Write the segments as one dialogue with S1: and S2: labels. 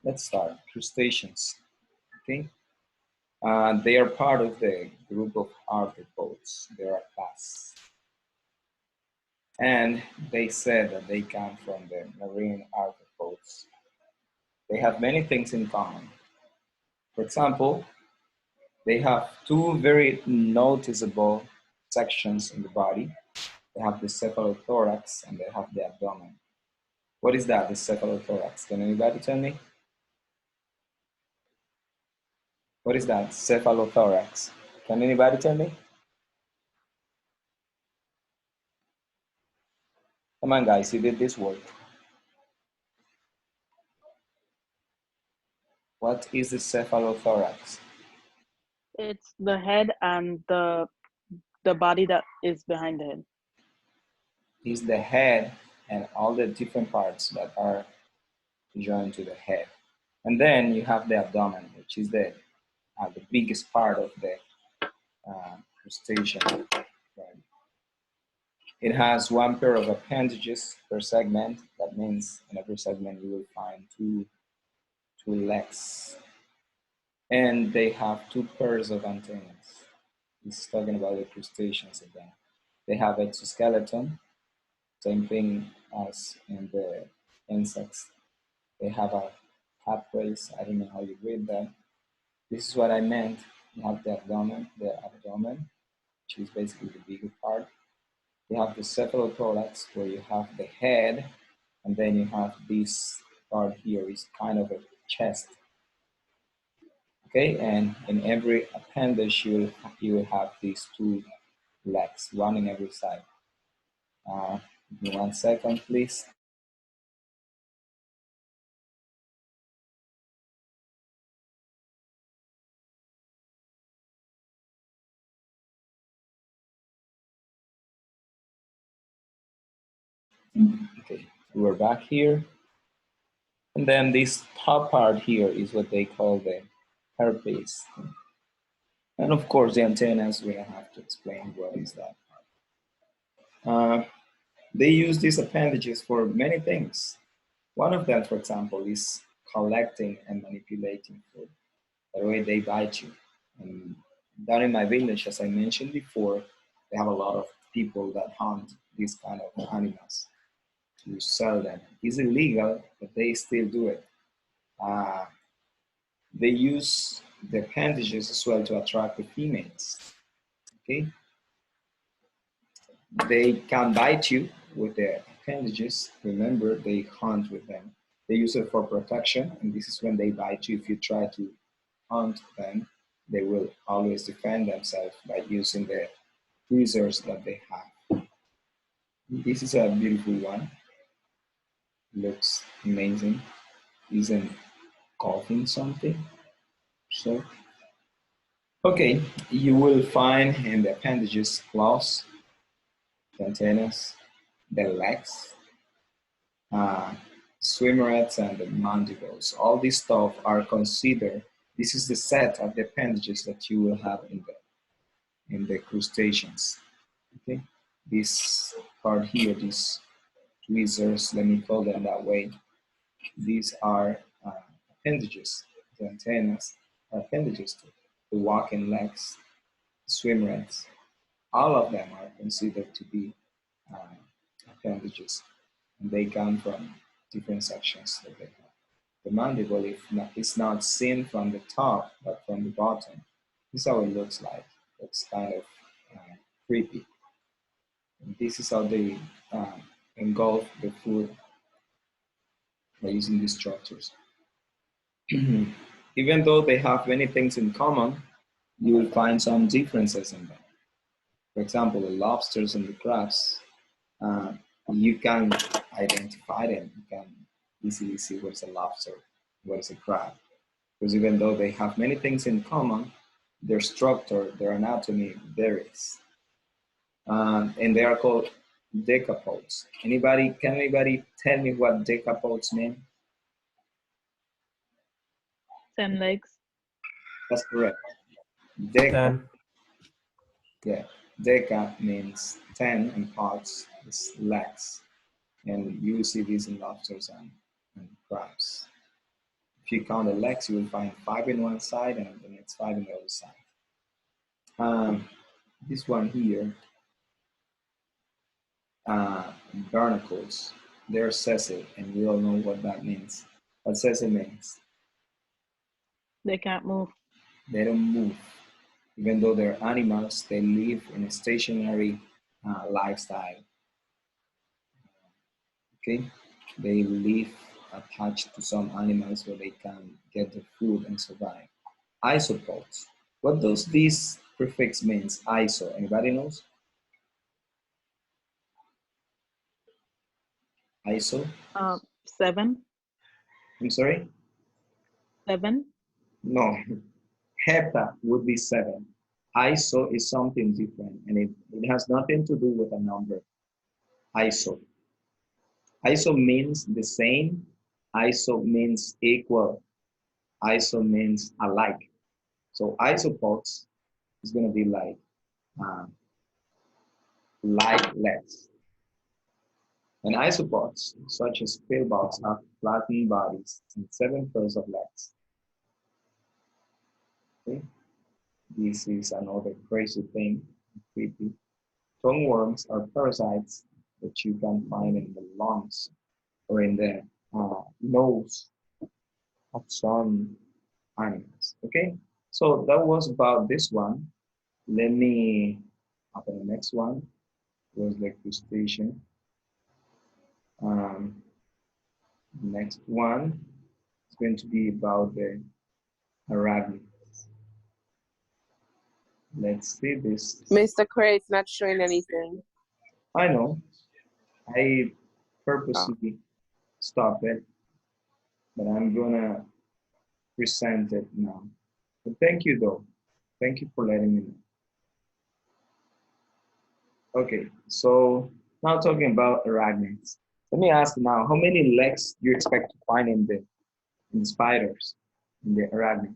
S1: Let's start. Crustaceans. Okay. They are part of the group of arthropods. They are a class. And they said that they come from the marine arthropods. They have many things in common. For example, they have two very noticeable sections in the body. They have the cephalothorax and they have the abdomen. What is that, the cephalothorax? Can anybody tell me? What is that, cephalothorax? Can anybody tell me? Come on, guys, you did this work. What is the cephalothorax?
S2: It's the head and the body that is behind the head.
S1: Is the head and all the different parts that are joined to the head. And then you have the abdomen, which is the biggest part of the crustacean. Right? It has one pair of appendages per segment. That means in every segment you will find two legs. And they have two pairs of antennas. This is talking about the crustaceans again. They have exoskeleton, same thing as in the insects. They have a pathways. I don't know how you read that. This is what I meant. You have the abdomen, which is basically the bigger part. You have the cephalothorax, where you have the head, and then you have this part here is kind of a chest. Okay, and in every appendage you will have these two legs, one in every side. Give me 1 second, please. Okay, we're back here. And then this top part here is what they call the carapace. And of course, the antennas, we don't have to explain what is that. They use these appendages for many things. One of them, for example, is collecting and manipulating food. That way they bite you. And down in my village, as I mentioned before, they have a lot of people that hunt these kind of animals to sell them. It's illegal, but they still do it. They use the appendages as well to attract the females. Okay, they can bite you with the appendages. Remember, they hunt with them. They use it for protection, and this is when they bite you. If you try to hunt them, they will always defend themselves by using the tweezers that they have. This is a beautiful one. Looks amazing. Isn't coughing something? So, okay, you will find in the appendages claws, the antennas, the legs, swimmerets, and the mandibles. All these stuff are considered. This is the set of the appendages that you will have in the crustaceans. Okay, this part here, these tweezers, let me call them that way. These are appendages. The antennas are appendages to the walking legs, swimmerets. All of them are considered to be appendages, and they come from different sections that they have. The mandible is not seen from the top, but from the bottom. This is how it looks like. It's kind of creepy. And this is how they engulf the food by using these structures. Even though they have many things in common, you will find some differences in them. For example, the lobsters and the crabs, you can identify them. You can easily see what is a lobster, what is a crab. Because even though they have many things in common, their structure, their anatomy varies. And they are called decapods. Can anybody tell me what decapods mean?
S2: 10 legs.
S1: That's correct. Deca,
S3: 10.
S1: yeah, deca means 10 and pods is legs. And you see these in lobsters and and crabs. If you count the legs, you will find 5 in one side and the next 5 in the other side. Um, this one here, barnacles, they're sessile, and we all know what that means. What sessile means?
S2: They can't move.
S1: They don't move. Even though they're animals, they live in a stationary lifestyle. Okay, they live attached to some animals where they can get the food and survive. Isopods. What does this prefix means? Iso. Anybody knows? Iso.
S2: 7,
S1: I'm sorry.
S2: 7.
S1: No. Hepta would be 7. ISO is something different and it has nothing to do with a number. ISO. ISO means the same. ISO means equal. ISO means alike. So isopods is going to be like legs. And isopods, such as pillbots, have flattened bodies and 7 pairs of legs. Okay? This is another crazy thing, creepy. Tongueworms are parasites that you can find in the lungs or in the nose of some animals. Okay, so that was about this one. Let me open the next one. Was the crustacean. Um, next one is going to be about the arachnids. Let's see this.
S3: Mr. Craig's not showing anything.
S1: I know. I purposely stopped it, but I'm gonna present it now. But thank you though. Thank you for letting me know. Okay, so now talking about arachnids. Let me ask now, how many legs do you expect to find in the spiders, in the arachnids?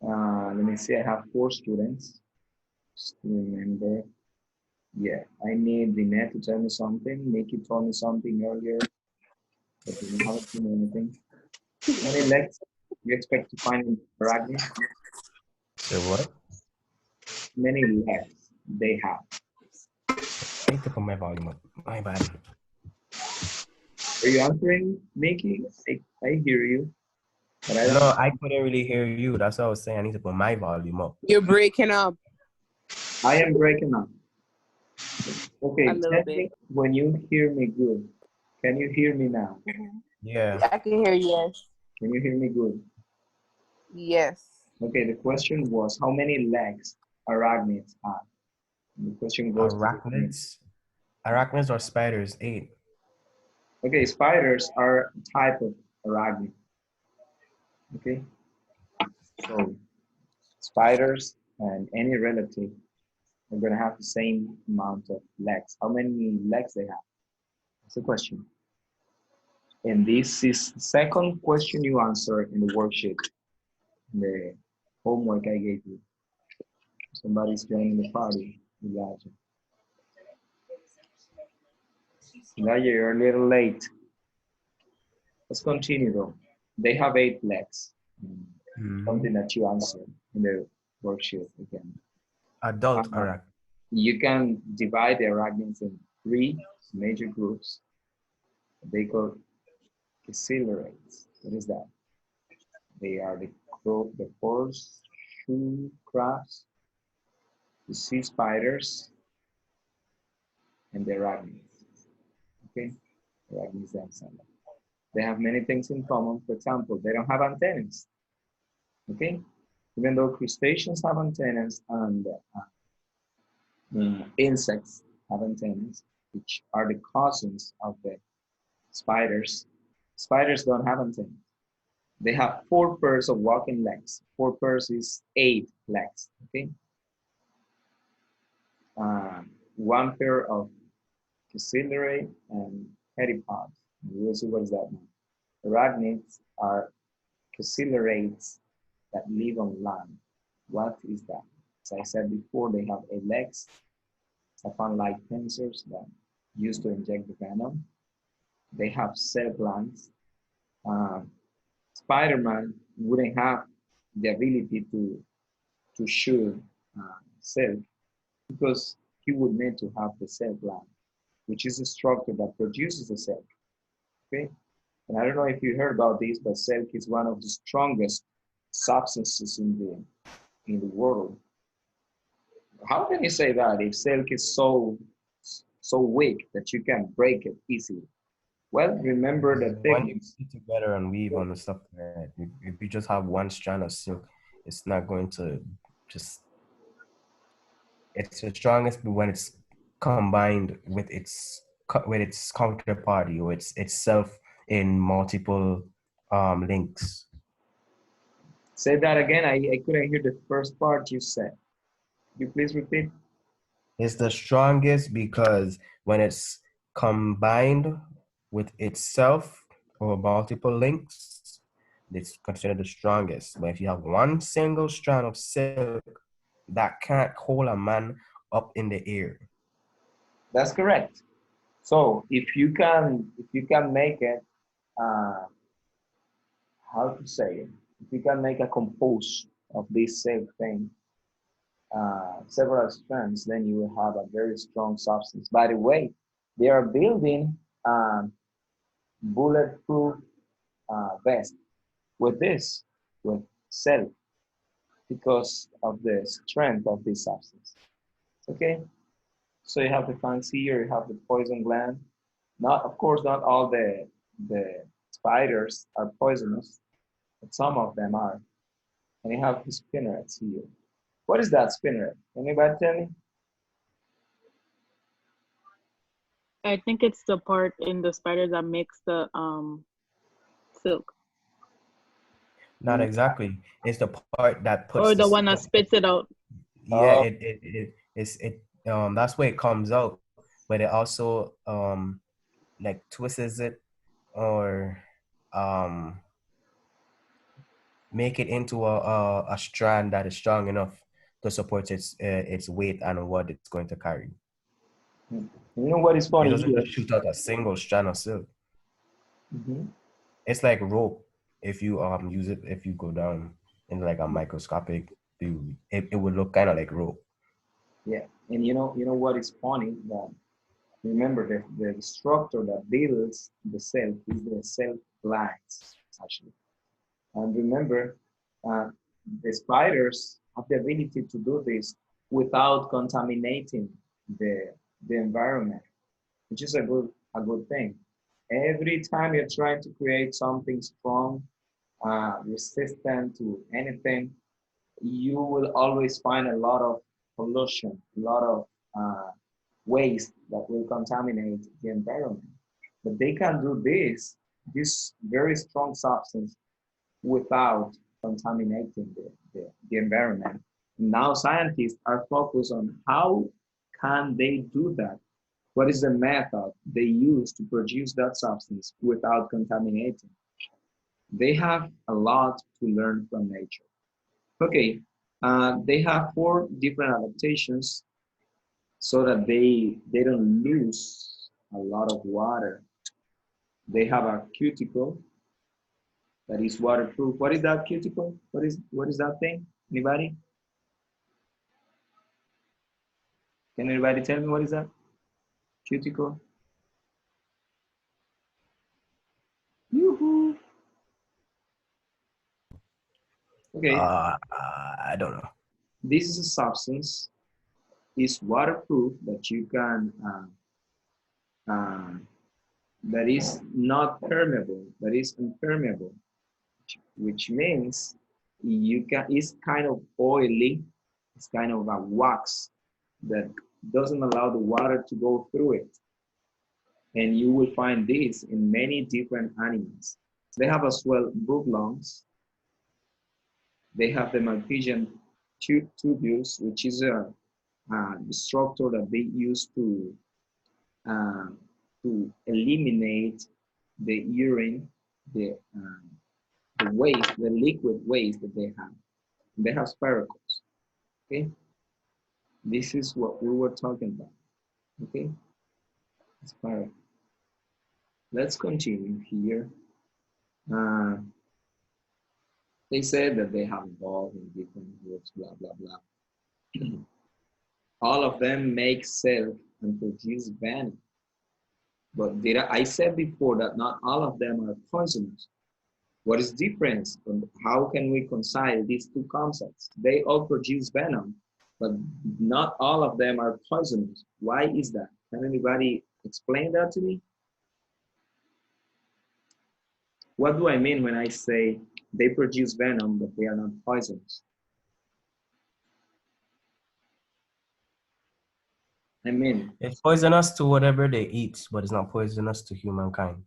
S1: Let me see, I have 4 students. Just to remember. Yeah, I need Lynette to tell me something. Nikki told me something earlier, but we haven't seen anything. How many legs do you expect to find in arachnids?
S4: So what?
S1: Many legs they have.
S4: I need to put my volume up. My bad.
S1: Are you answering, Nikki? I hear you, but I don't.
S4: No, I couldn't really hear you. That's what I was saying. I need to put my volume up.
S3: You're breaking up
S1: I am breaking up. Okay,
S3: a little
S1: tell
S3: bit.
S1: me when you hear me good. Can you hear me now?
S4: Yeah.
S3: I can hear you. Yes.
S1: Can you hear me good?
S3: Yes.
S1: Okay, the question was how many legs arachnids have? And the question goes to the
S4: Arachnids or spiders? 8.
S1: okay, spiders are a type of arachnid. Okay, so spiders and any relative are gonna have the same amount of legs. How many legs they have? That's the question. And this is the second question you answer in the worksheet, in the homework I gave you. Somebody's joining the party. Elijah. Elijah, you're a little late. Let's continue though. They have 8 legs. Something that you answered in the worksheet again.
S4: Adult arachnid.
S1: You can divide the arachnids in 3 major groups. They call caeciliates. What is that? They are the horseshoe crabs, the sea spiders, and the arachnids. Okay, arachnids themselves. They have many things in common. For example, they don't have antennas. Okay, even though crustaceans have antennas and insects have antennas, which are the cousins of the spiders. Spiders don't have antennas. They have 4 pairs of walking legs. 4 pairs is 8 legs. Okay. 1 pair of caeciliate and pteropods. We'll see what does that mean. Arachnids are caeciliates that live on land. What is that? As I said before, they have 8 legs. Saphan-like pincers that used to inject the venom. They have cell glands. Um, Spider-Man wouldn't have the ability to shoot silk because he would need to have the cell gland, which is a structure that produces the silk. Okay, and I don't know if you heard about this, but silk is one of the strongest substances in the world. How can you say that if silk is so weak that you can break it easily? Well, remember the
S4: When you
S1: thickness.
S4: put together and weave on the stuff, right, if you just have one strand of silk, it's not going to just, it's the strongest when it's combined with its counterparty or its itself in multiple links.
S1: Say that again. I couldn't hear the first part you said. Could you please repeat?
S4: It's the strongest because when it's combined with itself or multiple links, it's considered the strongest. But if you have one single strand of silk, that can't hold a man up in the air.
S1: That's correct. So if you can make it, uh, how to say it? If you can make a compose of this same thing, several strands, then you will have a very strong substance. By the way, they are building bulletproof vest with this, with silk, because of the strength of this substance. Okay, so you have the fancy here, you have the poison gland. Not, of course, not all the spiders are poisonous, but some of them are. And you have the spinnerets here. What is that spinneret? Anybody tell me?
S2: I think it's the part in the spider that makes the silk,
S4: Not exactly. It's the part that puts
S2: or the
S4: this.
S2: one that spits it out.
S4: Yeah,
S1: Oh,
S4: it that's where it comes out, but it also like twists it or um make it into a strand that is strong enough to support its weight and what it's going to carry.
S1: you know what is
S4: It
S1: funny
S4: doesn't
S1: here?
S4: just shoot out a single strand of silk.
S1: Mhm.
S4: It's like rope. If you use it, if you go down in like a microscopic view, it would look kind of like rope.
S1: Yeah, and you know what is funny? That remember the structure that builds the cell is the cell lines actually. And remember, uh, the spiders have the ability to do this without contaminating the the environment, which is a good thing. Every time you're trying to create something strong, resistant to anything, you will always find a lot of pollution, a lot of waste that will contaminate the environment. But they can do this very strong substance without contaminating the environment. Now scientists are focused on how can they do that? What is the method they use to produce that substance without contaminating? They have a lot to learn from nature. Okay, they have 4 different adaptations so that they don't lose a lot of water. They have a cuticle that is waterproof. What is that cuticle? What is that thing? Anybody? Can anybody tell me what is that? Cuticle? Yoo-hoo. Okay,
S4: I don't know.
S1: this is a substance, is waterproof that you can uh, that is not permeable, that is impermeable, which means it's kind of oily, it's kind of a wax that doesn't allow the water to go through it. And you will find this in many different animals. They have as well book lungs. They have the Malpighian tubules, which is a structure that they use uh, to eliminate the urine, the, um, the waste, the liquid waste that they have. They have spiracles. Okay, this is what we were talking about. Okay, that's part. Let's continue here. Uh, they said that they have evolved in different groups, blah, blah, blah. All of them make silk and produce venom. But I said before that not all of them are poisonous. What is difference? How can we reconcile these two concepts? They all produce venom, but not all of them are poisonous. Why is that? Can anybody explain that to me? What do I mean when I say they produce venom, but they are not poisonous? I mean,
S4: It's poisonous to whatever they eat, but it's not poisonous to humankind.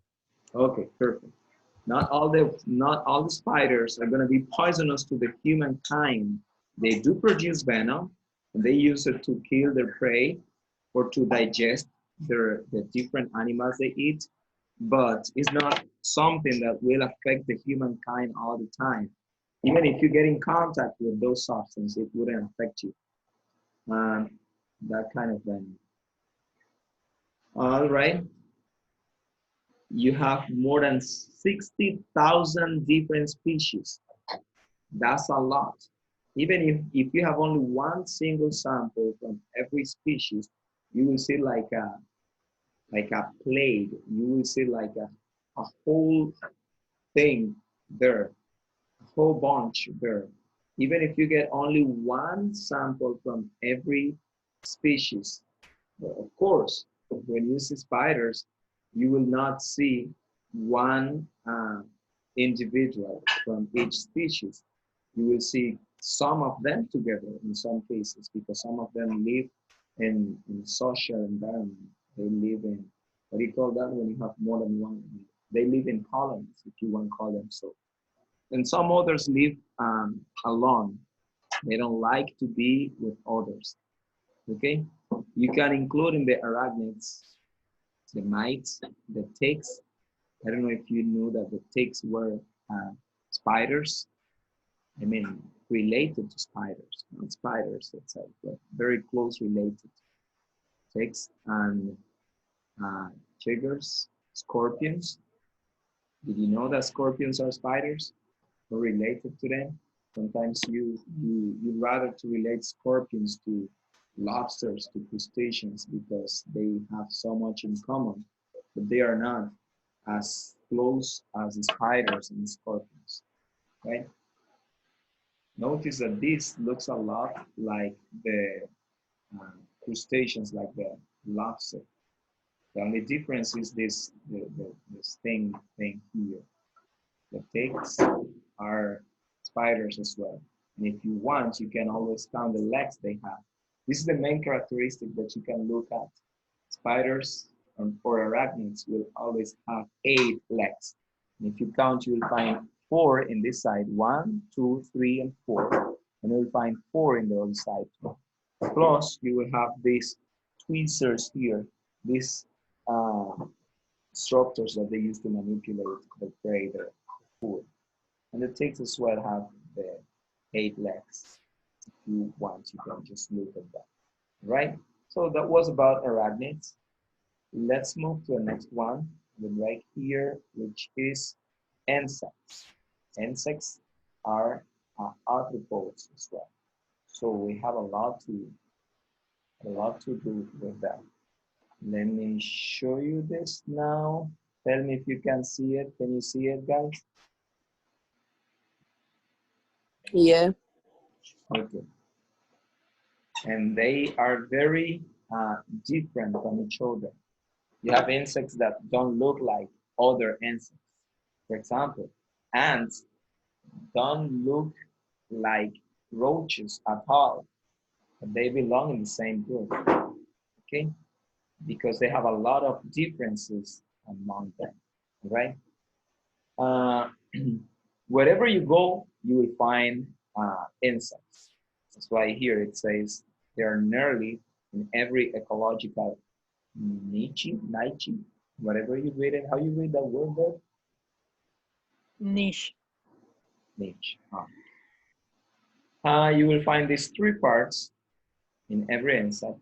S1: okay, perfect. Not all the spiders are going to be poisonous to the humankind. They do produce venom, and they use it to kill their prey or to digest the different animals they eat. But it's not something that will affect the humankind all the time. Even if you get in contact with those substances, it wouldn't affect you. Um, that kind of venom. All right. You have more than 60,000 different species. That's a lot. Even if you have only one single sample from every species, you will see like a plague. You will see like a whole thing there, a whole bunch there. Even if you get only one sample from every species, of course, when you see spiders, you will not see one individual from each species. You will see some of them together in some cases because some of them live in social environment. They live in, what do you call that when you have more than one? They live in colonies, if you want to call them so. And some others live alone. They don't like to be with others. Okay? You can include in the arachnids the mites, the ticks. I don't know if you knew that the ticks were spiders. I mean, related to spiders, not spiders itself, but very close related. Ticks and chiggers, scorpions. Did you know that scorpions are spiders or related to them? Sometimes you'd rather to relate scorpions to lobsters, to crustaceans, because they have so much in common, but they are not as close as the spiders and scorpions, right? Notice that this looks a lot like the crustaceans, like the lobster. The only difference is this thing here. The ticks are spiders as well. And if you want, you can always count the legs they have. This is the main characteristic that you can look at. Spiders or arachnids will always have 8 legs. And if you count, you will find 4 in this side. 1, 2, 3, and 4. And you will find 4 in the other side. Plus, you will have these tweezers here, these structures that they use to manipulate the prey, the food. And the ticks as well have the 8 legs. If you want, you can just look at that. Right? So that was about arachnids. Let's move to the next one, right here, which is insects. Insects are arthropods as well. So we have a lot to do with that. Let me show you this now. Tell me if you can see it. Can you see it, guys?
S3: Yeah.
S1: Okay. And they are very different from each other. You have insects that don't look like other insects. For example, ants don't look like roaches at all, but they belong in the same group, okay? Because they have a lot of differences among them, right? Uh, wherever you go, you will find insects. That's why here it says there are nearly in every ecological niche, whatever you read it, how you read that word there?
S2: Niche.
S1: Niche. You will find these 3 parts in every insect.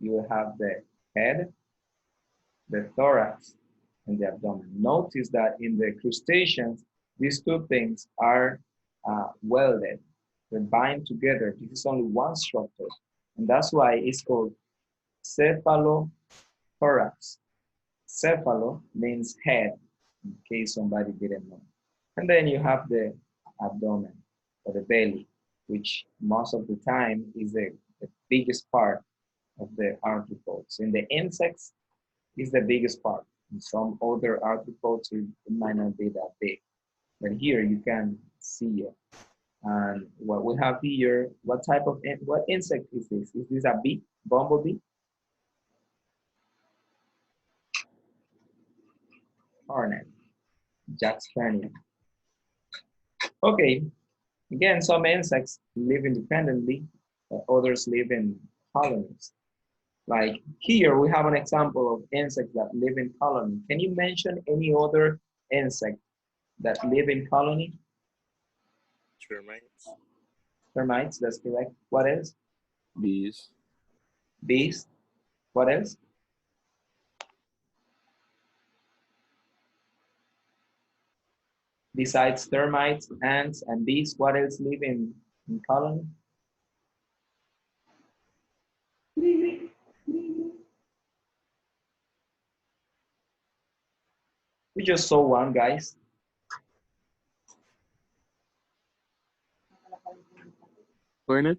S1: you will have the head, the thorax, and the abdomen. Notice that in the crustaceans, these two things are welded. They bind together. This is only one structure. And that's why it's called cephalothorax. Cephalo means head, in case somebody didn't know. And then you have the abdomen or the belly, which most of the time is the biggest part of the arthropods. In the insects, is the biggest part. In some other arthropods, it might not be that big. But here you can see it. And what we have here, what type of, what insect is this? Is this a bee, bumblebee? Hornet, Jacksonian. Okay, again, some insects live independently, but others live in colonies. Like here, we have an example of insects that live in colony. Can you mention any other insect that live in colony?
S5: Termites.
S1: Termites, that's correct. What else?
S5: Bees.
S1: Bees. What else? Besides termites, ants, and bees, what else live in colony? We just saw one, guys.
S5: Hornet.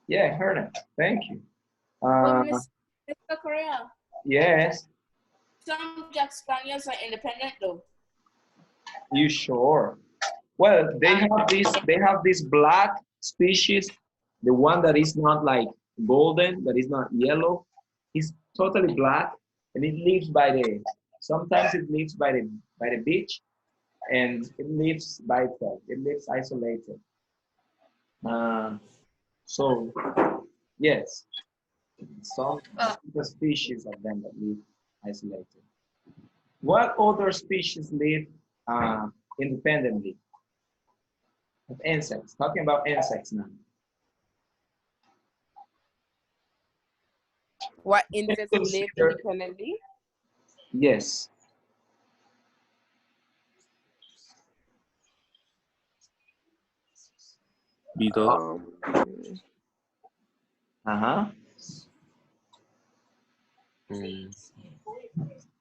S1: Yeah, hornet. Thank you.
S3: Mr. Correa,
S1: Yes.
S3: some Jack Spaniards are independent though.
S1: You sure? Well, they have this black species, the one that is not like golden, that is not yellow. It's totally black, and it lives by the. Sometimes it lives by the beach, and it lives by itself. It lives isolated. So yes, some the species of them that live isolated. What other species live independently? Of insects. Talking about insects now.
S6: What insects live
S1: Consider-
S6: independently?
S1: Yes.
S5: Beetle.
S1: Uh-huh.
S5: Mm.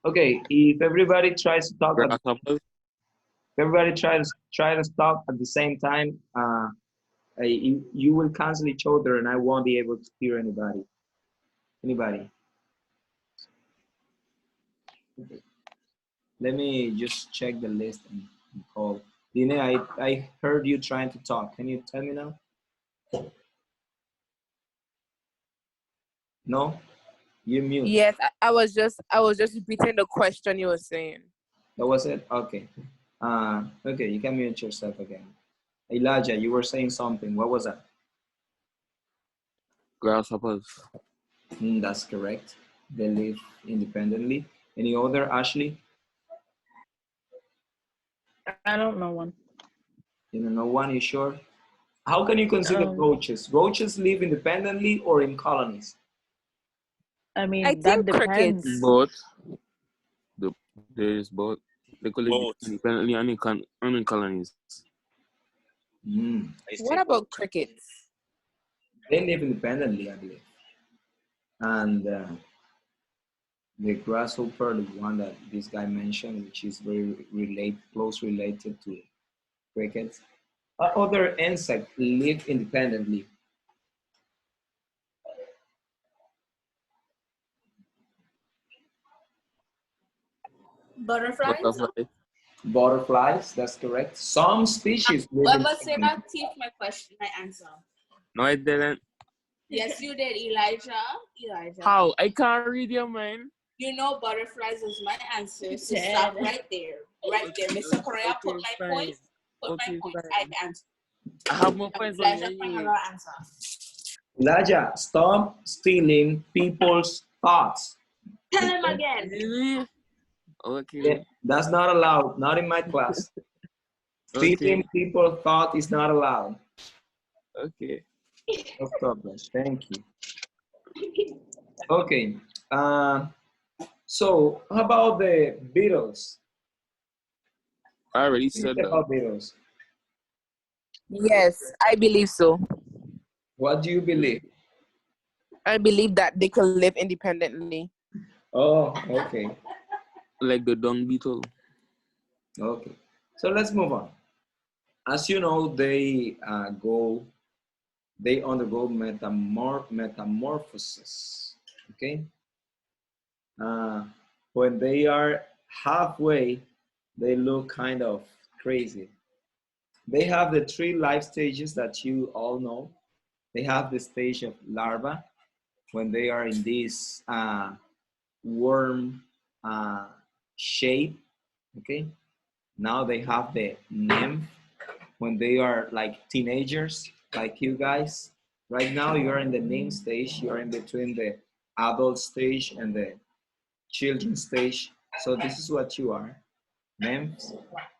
S1: Okay, if everybody tries to talk,
S5: Grasshoppers.
S1: if everybody try to stop at the same time, you will cancel each other, and I won't be able to hear anybody. Anybody? Okay. Let me just check the list and call. Dine, I heard you trying to talk. Can you tell me now? No? You mute.
S6: Yes, I was just repeating the question you were saying.
S1: That was it? Okay. Okay, you can mute yourself again. Elijah, you were saying something. What was that?
S5: Grasshoppers.
S1: That's correct. They live independently. Any other, Ashley?
S2: I don't know one.
S1: You don't know one, you sure? How can you consider roaches? Roaches live independently or in colonies?
S2: I mean,
S6: I
S2: that
S6: think
S2: depends.
S6: crickets.
S5: Both. There is both. They could live
S7: Both.
S5: independently and in colonies.
S6: What about crickets?
S1: They live independently, I believe. And the grasshopper, the one that this guy mentioned, which is very close related to crickets. Other insects live independently.
S3: Butterflies?
S5: Butterfly.
S1: Butterflies, that's correct. Some species live
S3: Whoever said
S1: independently.
S3: that, take my answer.
S5: No, I didn't.
S3: Yes, you did, Elijah. Elijah.
S5: How? I can't read your mind.
S3: You know butterflies is my answer, so stop right there. Right there. Mr. Correa, put my
S5: fine.
S3: points. Put my
S5: Okay,
S3: points.
S5: fine.
S3: I answer.
S5: I have more points on
S3: Elijah,
S5: you
S3: find
S5: anyway.
S3: another answer.
S1: Elijah, stop stealing people's thoughts.
S3: Tell him again.
S5: Really? Okay.
S1: Yeah, that's not allowed, not in my class. Stealing
S5: Okay.
S1: people's thought is not allowed.
S5: Okay.
S1: No problem, thank you. Okay. Uh, so how about the beetles?
S5: I already
S1: What do you
S5: said
S1: say
S5: that.
S1: about beetles?
S6: Yes, I believe so.
S1: What do you believe?
S6: I believe that they can live independently.
S1: Oh, okay.
S5: Like the dung beetle.
S1: Okay. So let's move on. As you know, they undergo metamorphosis. Okay. Uh, when they are halfway, they look kind of crazy. They have the three life stages that you all know. They have the stage of larva when they are in this worm shape. Okay. Now they have the nymph when they are like teenagers, like you guys. Right now, you're in the nymph stage. You're in between the adult stage and the children stage. So this is what you are, nymphs.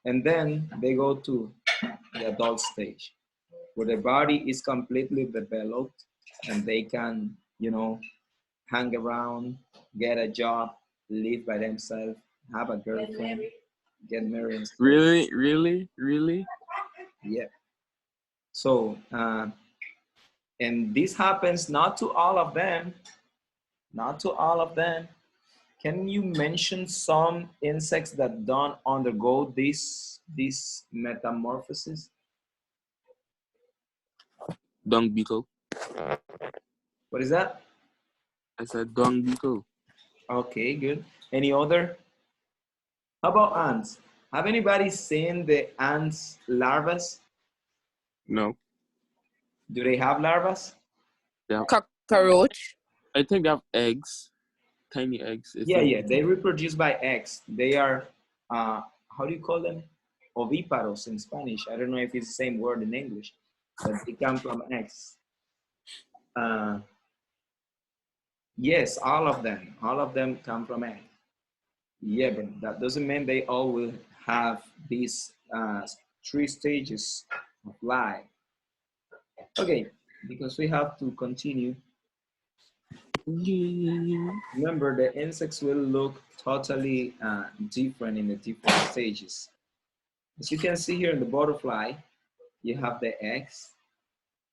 S1: And then they go to the adult stage, where the body is completely developed and they can, hang around, get a job, live by themselves, have a girlfriend, get married and stuff.
S5: Really, really, really.
S1: Yeah. So, and this happens not to all of them, not to all of them. Can you mention some insects that don't undergo this metamorphosis?
S5: Dung beetle.
S1: What is that?
S5: I said dung beetle.
S1: Okay, good. Any other? How about ants? Have anybody seen the ants' larvas?
S5: No.
S1: Do they have larvas?
S5: Yeah.
S6: Cockroach.
S5: I think they have eggs. Tiny eggs. I
S1: Yeah,
S5: think.
S1: yeah. They reproduce by eggs. They are, how do you call them? Ovíparos in Spanish. I don't know if it's the same word in English, but they come from eggs. Uh, yes, all of them. All of them come from eggs. Yeah, but that doesn't mean they all will have these three stages of life. Okay, because we have to continue. Remember, the insects will look totally different in the different stages. As you can see here in the butterfly, you have the eggs,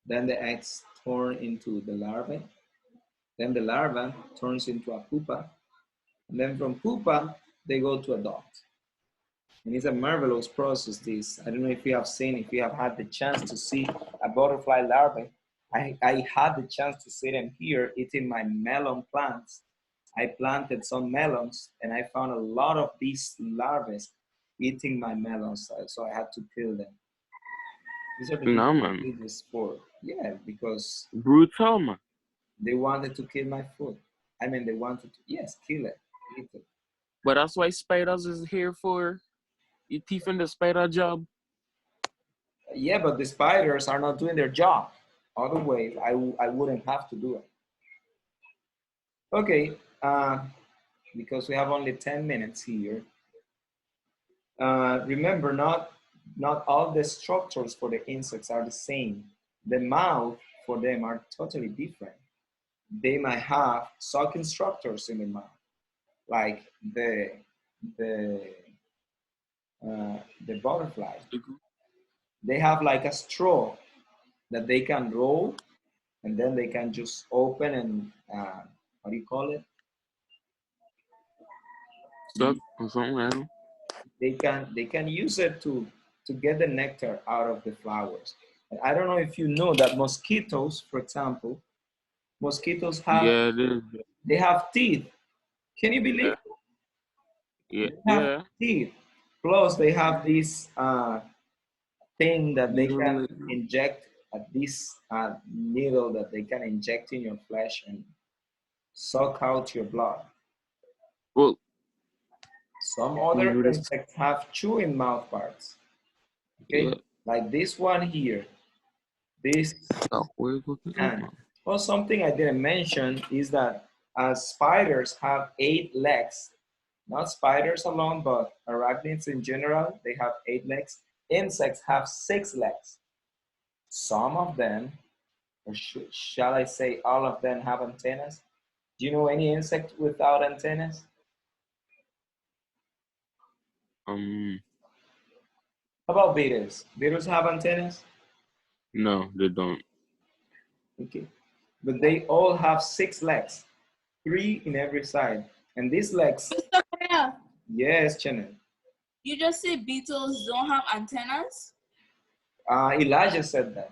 S1: then the eggs turn into the larvae, then the larva turns into a pupa, and then from pupa, they go to adult. And it's a marvelous process, this. I don't know if you have seen, if you have had the chance to see a butterfly larvae. I had the chance to see them here eating my melon plants. I planted some melons and I found a lot of these larvae eating my melons, so I had to kill them. These are the
S5: No,
S1: people
S5: man.
S1: who did this for. Yeah, because
S5: Brutal, man.
S1: they wanted to kill my food. I mean, they wanted to, yes, kill it, eat it.
S5: But that's why spiders is here for. You thief in the spider job.
S1: Yeah, but the spiders are not doing their job. Otherwise, I wouldn't have to do it. Okay, because we have only 10 minutes here. Remember, not all the structures for the insects are the same. The mouth for them are totally different. They might have sucking structures in the mouth, like the the butterfly. They have like a straw that they can roll, and then they can just open and what do you call it?
S5: Suck or something, I don't know.
S1: They can use it to get the nectar out of the flowers. And I don't know if you know that mosquitoes, for example, mosquitoes
S5: Yeah, it is.
S1: they have teeth. Can you believe
S5: Yeah, yeah,
S1: they have
S5: yeah.
S1: teeth? Plus, they have this thing that they can
S5: Needle.
S1: inject at this needle that they can inject in your flesh and suck out your blood.
S5: Well,
S1: Some
S5: we
S1: other
S5: do this.
S1: insects have chewing mouth parts.
S5: Yeah.
S1: Okay, like this one here. This
S5: Oh, where's looking up,
S1: hand.
S5: man?
S1: Well, something I didn't mention is that spiders have 8 legs. Not spiders alone, but arachnids in general, they have 8 legs. Insects have 6 legs. Some of them, or shall I say all of them, have antennas. Do you know any insect without antennas? How about beetles? Beetles have antennas?
S5: No, they don't.
S1: Okay. But they all have 6 legs, 3 in every side. And these legs,
S3: Mr. Korea,
S1: yes, Chanel.
S3: you just say beetles don't have antennas?
S1: Elijah said that.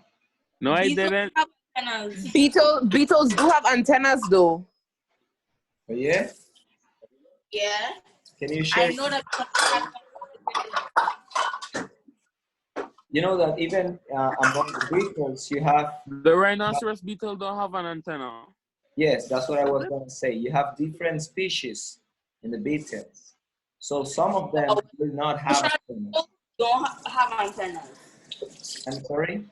S5: No, I
S3: Beetles
S5: didn't.
S3: have antennas.
S6: Beetles do have antennas though.
S1: But yeah,
S3: Yeah,
S1: can you share?
S3: I know that.
S1: You know that even among the beetles, you have,
S5: The rhinoceros beetle don't have an antenna.
S1: yes, that's what I was going to say. You have different species in the beetles. So some of them will not have antennas.
S3: Don't have antennas.
S1: I'm sorry?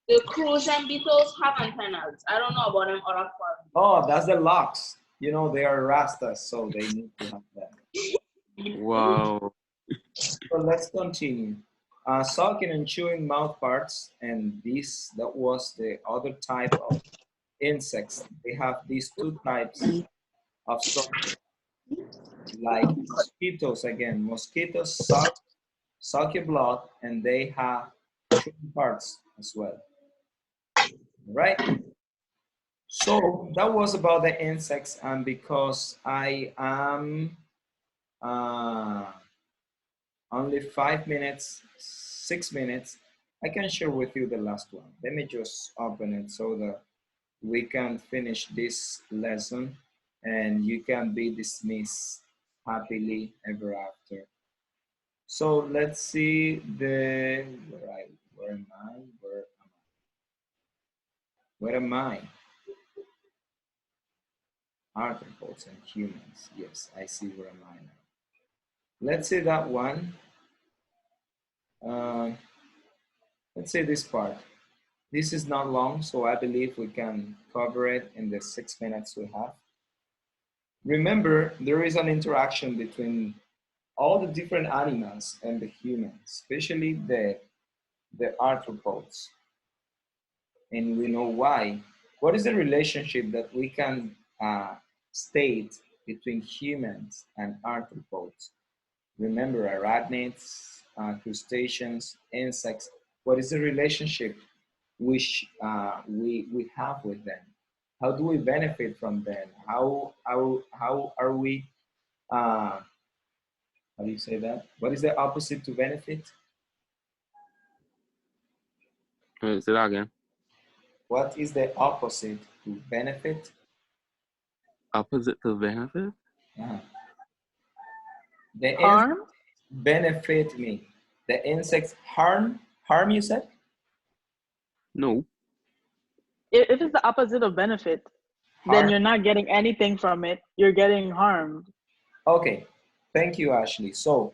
S3: The Crucian beetles have antennas. I don't know about them other parts.
S1: Oh, that's the locks. You know, they are rastas, so they need to have that.
S5: Wow.
S1: So let's continue. Sucking and chewing mouth parts, and that was the other type of insects. They have these 2 types of structure, like mosquitoes again. Mosquitoes suck your blood, and they have chewing parts as well. Right? So that was about the insects, and because I am only 5 minutes, 6 minutes, I can share with you the last one. Let me just open it so that we can finish this lesson and you can be dismissed happily ever after. So let's see where am I? Where am I? Arthropods and humans. Yes, I see where am I now. Let's see that one. Let's say this part. This is not long, so I believe we can cover it in the 6 minutes we have. Remember, there is an interaction between all the different animals and the humans, especially the arthropods. And we know why. What is the relationship that we can state between humans and arthropods? Remember, arachnids, crustaceans, insects. What is the relationship which we have with them? How do we benefit from them? How are we, how do you say that? What is the opposite to benefit?
S5: Wait, say that again.
S1: What is the opposite to benefit?
S5: Opposite to benefit?
S1: Uh-huh. The
S2: Harm?
S1: benefit me. The insects harm you said?
S5: No.
S2: If it's the opposite of benefit, then
S1: Harm?
S2: you're not getting anything from it. You're getting harmed.
S1: Okay, thank you, Ashley. So,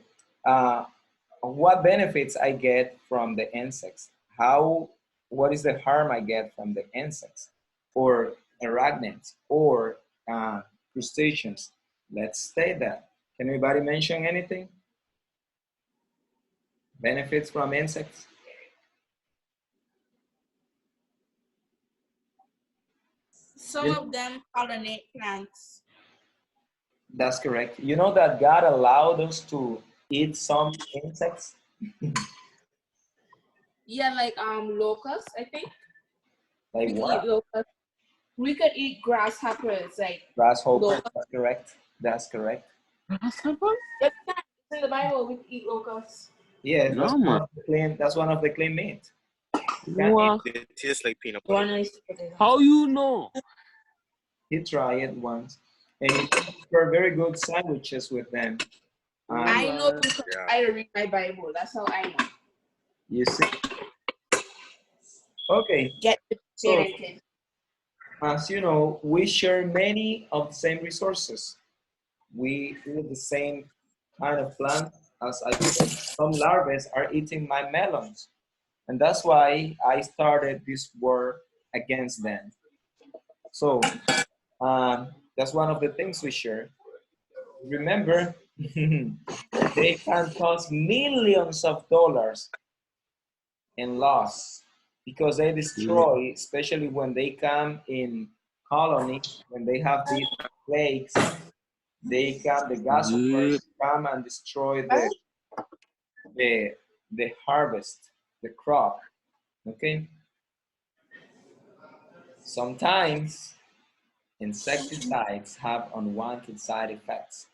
S1: what benefits I get from the insects? What is the harm I get from the insects or arachnids or crustaceans? Let's say that. Can anybody mention anything? Benefits from insects?
S3: Some of them pollinate plants.
S1: That's correct. You know that God allowed us to eat some insects?
S3: Yeah, like locusts, I think.
S1: Like
S3: We can
S1: what?
S3: eat locusts. We could eat grasshoppers, like
S1: Grasshoppers,
S3: locusts.
S1: that's correct. That's correct.
S5: Grasshopper?
S3: It's in the Bible. We can eat locusts.
S1: Yeah,
S5: No, man.
S1: that's one of the clean meat. You can
S5: What?
S7: It tastes like peanut
S3: One
S7: butter.
S3: nice potato.
S5: How you know?
S1: You try it once. And you can prepare very good sandwiches with them.
S3: I know
S5: Right.
S3: because
S7: Yeah.
S3: I read my Bible. That's how I know.
S1: You see? Okay,
S3: Get
S1: so
S3: educated.
S1: as you know, we share many of the same resources. We eat the same kind of plant as I said. Some larvae are eating my melons. And that's why I started this war against them. So that's one of the things we share. Remember, they can cost millions of dollars in loss because they destroy, especially when they come in colony, when they have these plagues, they come, the
S5: Good.
S1: grasshoppers come and destroy the, the harvest, the crop, okay? Sometimes insecticides have unwanted side effects.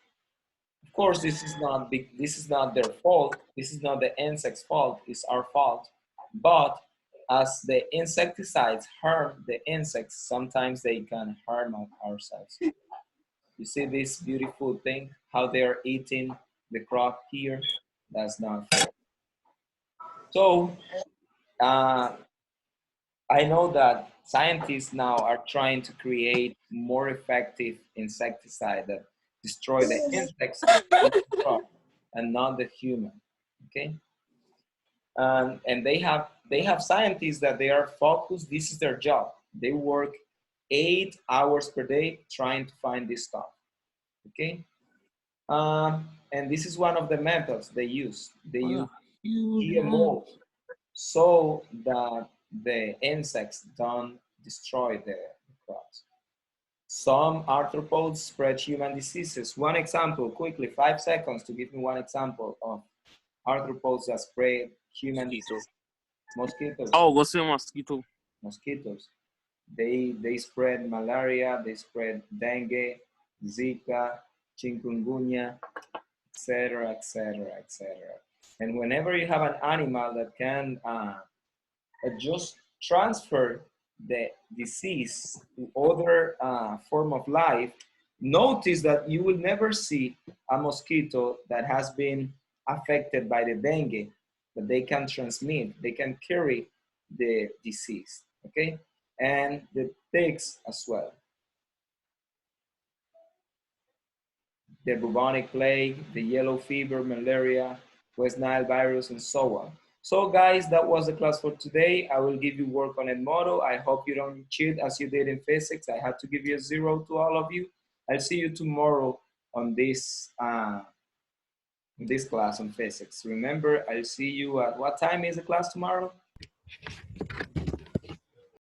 S1: Of course, this is not big, this is not their fault. This is not the insect's fault. It's our fault. But as the insecticides harm the insects, sometimes they can harm ourselves. You see this beautiful thing, how they are eating the crop here? That's not fair. So uh, I know that scientists now are trying to create more effective insecticide that destroy the insects in the crop and not the human. Okay, and they have scientists that they are focused. This is their job. They work 8 hours per day trying to find this stuff. Okay, and this is one of the methods they use. They use GMO so that the insects don't destroy the crops. Some arthropods spread human diseases. One example, quickly, 5 seconds to give me one example of arthropods that spread human
S5: Mosquito.
S1: disease. Mosquitoes.
S5: Oh, você é um mosquito.
S1: Mosquitoes. They spread malaria, they spread dengue, Zika, chikungunya, etc., etc., etc. And whenever you have an animal that can just transfer the disease to other form of life, notice that you will never see a mosquito that has been affected by the dengue, but they can transmit, they can carry the disease, okay? And the ticks as well. The bubonic plague, the yellow fever, malaria, West Nile virus, and so on. So guys, that was the class for today. I will give you work on Edmodo. I hope you don't cheat as you did in physics. I had to give you a 0 to all of you. I'll see you tomorrow on this class on physics. Remember, I'll see you at what time is the class tomorrow?